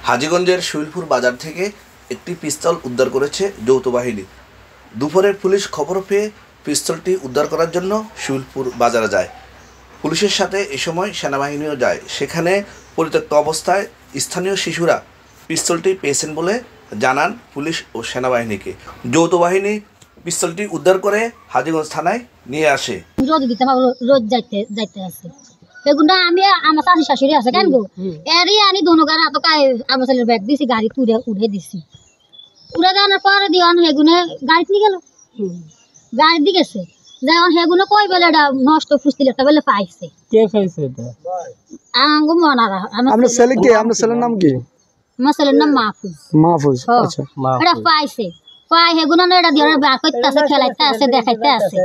হাজীগঞ্জের শুইলপুর বাজার থেকে একটি পিস্তল উদ্ধার করেছে যৌথ বাহিনী। দুপুরে পুলিশ খবর পেয়ে পিস্তলটি উদ্ধার করার জন্য শুইলপুর বাজারে যায়। পুলিশের সাথে এ সময় সেনাবাহিনীও যায়। সেখানে পরিত্যক্ত অবস্থায় স্থানীয় শিশুরা পিস্তলটি পেয়েছেন বলে জানান পুলিশ ও সেনাবাহিনীকে। যৌথ বাহিনী পিস্তলটি উদ্ধার করে হাজীগঞ্জ থানায় নিয়ে আসে। রোজ যাইতে আছে এগুলো আমি আমার শাশি শাশুড়ি আছে কেন গো এরই আনি দোনো গাড়ি এত আমার ছেলের ব্যাগ দিছি গাড়ি উড়ে দিছি উড়ে দেওয়ার পরে দিওয়ান সেগুনে গাড়ি নিয়ে গেল গাড়ি দিয়ে গেছে যেমন সেগুলো কই বলে এটা নষ্ট ফুসছিল একটা বলে পাইছে কে পাইছে এটা আঙ্গো মনারা আপনার ছেলে কি আপনার ছেলের নাম কি আমার ছেলের নাম মাহফুজ মাহফুজ আচ্ছা এটা পাইছে পাই সেগুলো এটা দিয়ে বার করতে আছে খেলাইতে আছে দেখাইতে আছে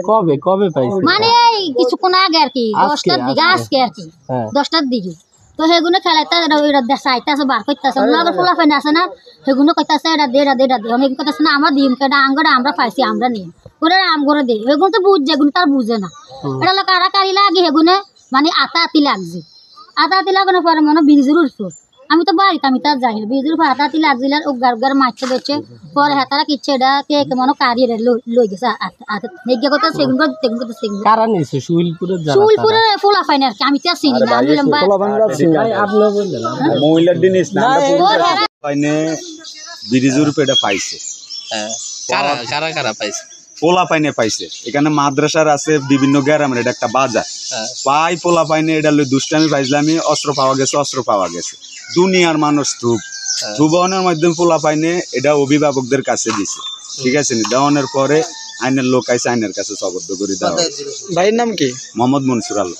কবে পাইছে মানে এই কিছুক্ষণ আগে আর কি 10টার দিকে আজকে আর কি 10টার দিকে তো সেগুলো খেলাইতে এটা চাইতে আছে বার করতে আছে লগের ফলাফল আছে না সেগুলো করতে আছে এটা দে অনেক কথা আছে না আমরা দিম কেটা আঙ্গটা আমরা পাইছি আমরা নিই ওরা আম করে দিই সেগুলো তো বুঝছে এগুলো তার বুঝে না এটা লোক কারাকারি লাগে সেগুলো মানে আতাতি লাগছে আতাতি লাগানোর পরে মনে ব্রিজের উঠছো আমি তো বাড়িতে আমি তার যাই না ব্রিজের উপর আতাতি লাগছিল উগার মারছে দেখছে পরে হাতারা কিচ্ছে এটা কে মনে কারিয়ে লই গেছে নেগিয়া কথা সেগুলো সেগুলো কারা নিছে শুইলপুরের ফোলা ফাইন আর কি আমি তো চিনি না আমি আপনি বললেন মহিলার দিন ফাইনে ব্রিজের উপর এটা পাইছে কারা পাইছে পোলা পাইনে পাইছে এখানে মাদ্রাসার আছে বিভিন্ন গ্রামের এটা একটা বাজার পাই পোলা পাইনে এটা দুষ্টামি পাইছিলাম অস্ত্র পাওয়া গেছে দুনিয়ার মানুষ ধুবনের মাধ্যমে পোলা পাইনে এটা অভিভাবকদের কাছে দিছে ঠিক আছে নি দেওয়ানোর পরে আইনের লোক আইসে আইনের কাছে সবদ্ধ করে দেওয়া। ভাইয়ের নাম কি? মোহাম্মদ মনসুর আলম।